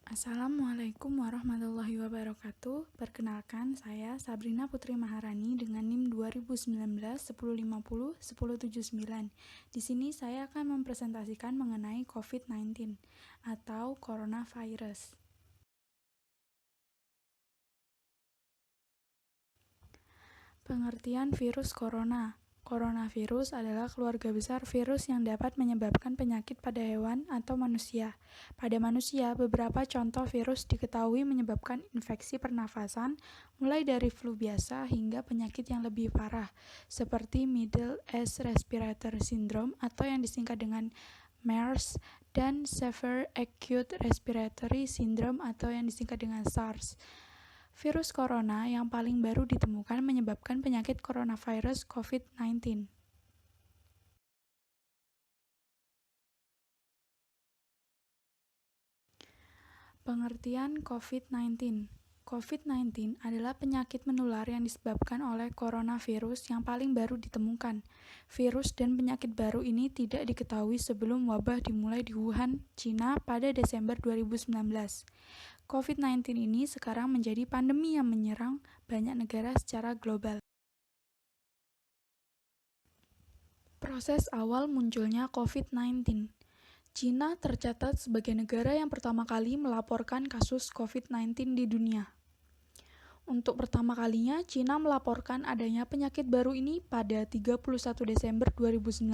Assalamualaikum warahmatullahi wabarakatuh. Perkenalkan, saya Sabrina Putri Maharani dengan NIM 2019-1050-1079. Di sini saya akan mempresentasikan mengenai COVID-19 atau coronavirus. Pengertian virus corona. Coronavirus adalah keluarga besar virus yang dapat menyebabkan penyakit pada hewan atau manusia. Pada manusia, beberapa contoh virus diketahui menyebabkan infeksi pernafasan, mulai dari flu biasa hingga penyakit yang lebih parah, seperti Middle East Respiratory Syndrome atau yang disingkat dengan MERS, dan Severe Acute Respiratory Syndrome atau yang disingkat dengan SARS. Virus corona yang paling baru ditemukan menyebabkan penyakit coronavirus COVID-19. Pengertian COVID-19. COVID-19 adalah penyakit menular yang disebabkan oleh coronavirus yang paling baru ditemukan. Virus dan penyakit baru ini tidak diketahui sebelum wabah dimulai di Wuhan, China pada Desember 2019. COVID-19 ini sekarang menjadi pandemi yang menyerang banyak negara secara global. Proses awal munculnya COVID-19. China tercatat sebagai negara yang pertama kali melaporkan kasus COVID-19 di dunia. Untuk pertama kalinya, China melaporkan adanya penyakit baru ini pada 31 Desember 2019.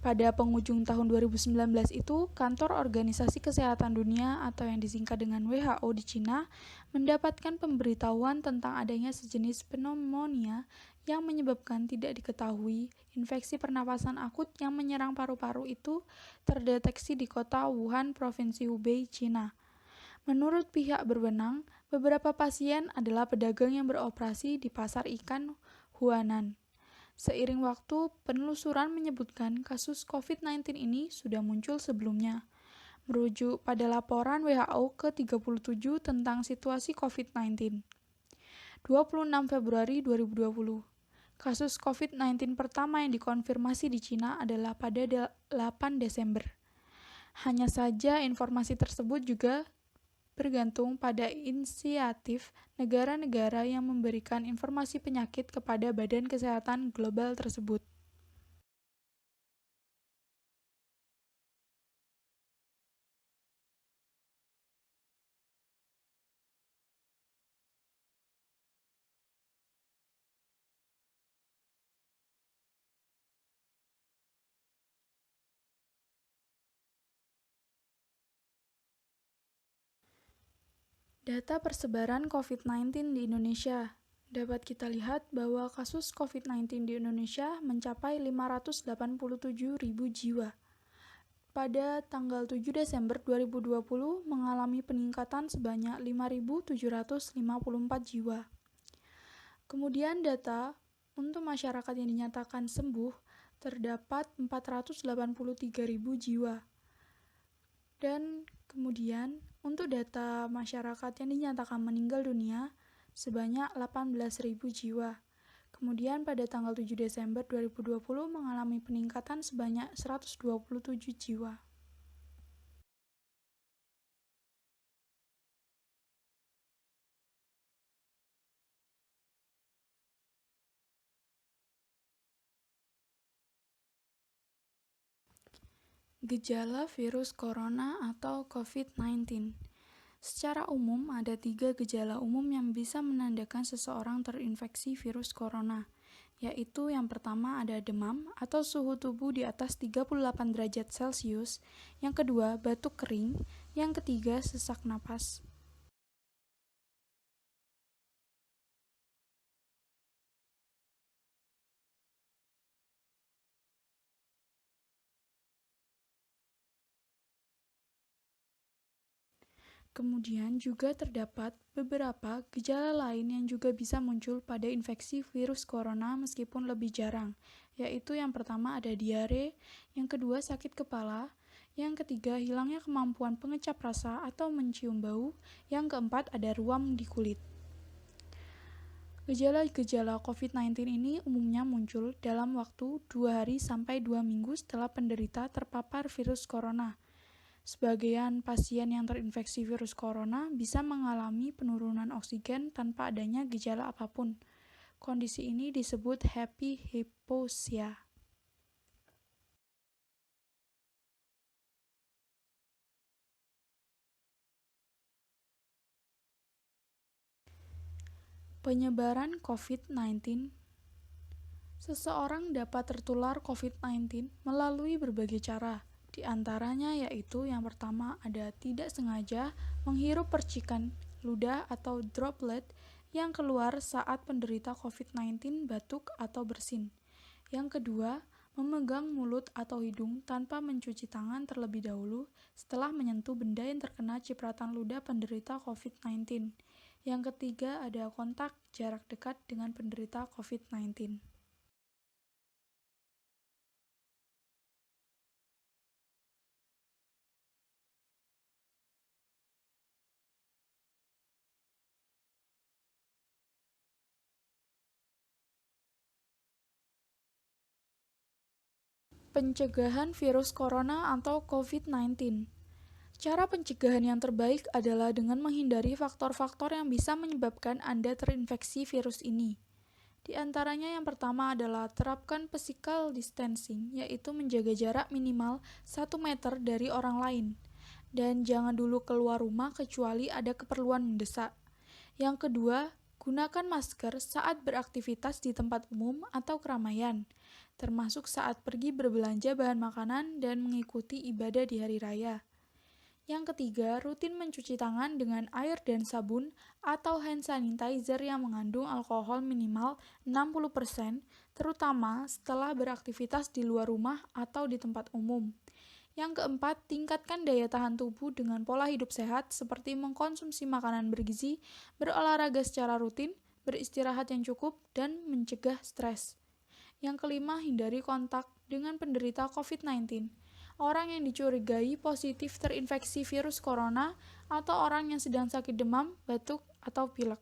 Pada penghujung tahun 2019 itu, Kantor Organisasi Kesehatan Dunia atau yang disingkat dengan WHO di China mendapatkan pemberitahuan tentang adanya sejenis pneumonia yang menyebabkan tidak diketahui infeksi pernapasan akut yang menyerang paru-paru itu terdeteksi di kota Wuhan, Provinsi Hubei, China. Menurut pihak berwenang, beberapa pasien adalah pedagang yang beroperasi di pasar ikan Huanan. Seiring waktu, penelusuran menyebutkan kasus COVID-19 ini sudah muncul sebelumnya. Merujuk pada laporan WHO ke-37 tentang situasi COVID-19. 26 Februari 2020. Kasus COVID-19 pertama yang dikonfirmasi di China adalah pada 8 Desember. Hanya saja informasi tersebut juga bergantung pada inisiatif negara-negara yang memberikan informasi penyakit kepada Badan Kesehatan Global tersebut. Data persebaran COVID-19 di Indonesia. Dapat kita lihat bahwa kasus COVID-19 di Indonesia mencapai 587.000 jiwa. Pada tanggal 7 Desember 2020 mengalami peningkatan sebanyak 5.754 jiwa. Kemudian data untuk masyarakat yang dinyatakan sembuh terdapat 483.000 jiwa. Dan kemudian untuk data masyarakat yang dinyatakan meninggal dunia sebanyak 18.000 jiwa. Kemudian pada tanggal 7 Desember 2020 mengalami peningkatan sebanyak 127 jiwa. Gejala virus corona atau COVID-19. Secara umum, ada 3 gejala umum yang bisa menandakan seseorang terinfeksi virus corona, yaitu yang pertama ada demam atau suhu tubuh di atas 38 derajat Celcius, yang kedua batuk kering, yang ketiga sesak napas. Kemudian juga terdapat beberapa gejala lain yang juga bisa muncul pada infeksi virus corona meskipun lebih jarang, yaitu yang pertama ada diare, yang kedua sakit kepala, yang ketiga hilangnya kemampuan pengecap rasa atau mencium bau, yang keempat ada ruam di kulit. Gejala-gejala COVID-19 ini umumnya muncul dalam waktu 2 hari sampai 2 minggu setelah penderita terpapar virus corona. Sebagian pasien yang terinfeksi virus corona bisa mengalami penurunan oksigen tanpa adanya gejala apapun. Kondisi ini disebut happy hypoxia. Penyebaran COVID-19. Seseorang dapat tertular COVID-19 melalui berbagai cara. Di antaranya yaitu yang pertama ada tidak sengaja menghirup percikan ludah atau droplet yang keluar saat penderita COVID-19 batuk atau bersin. Yang kedua, memegang mulut atau hidung tanpa mencuci tangan terlebih dahulu setelah menyentuh benda yang terkena cipratan ludah penderita COVID-19. Yang ketiga, ada kontak jarak dekat dengan penderita COVID-19. Pencegahan virus corona atau COVID-19. Cara pencegahan yang terbaik adalah dengan menghindari faktor-faktor yang bisa menyebabkan Anda terinfeksi virus ini. Di antaranya yang pertama adalah terapkan physical distancing, yaitu menjaga jarak minimal 1 meter dari orang lain. Dan jangan dulu keluar rumah kecuali ada keperluan mendesak. Yang kedua, gunakan masker saat beraktivitas di tempat umum atau keramaian, termasuk saat pergi berbelanja bahan makanan dan mengikuti ibadah di hari raya. Yang ketiga, rutin mencuci tangan dengan air dan sabun atau hand sanitizer yang mengandung alkohol minimal 60%, terutama setelah beraktivitas di luar rumah atau di tempat umum. Yang keempat, tingkatkan daya tahan tubuh dengan pola hidup sehat seperti mengkonsumsi makanan bergizi, berolahraga secara rutin, beristirahat yang cukup, dan mencegah stres. Yang kelima, hindari kontak dengan penderita COVID-19. Orang yang dicurigai positif terinfeksi virus corona atau orang yang sedang sakit demam, batuk, atau pilek.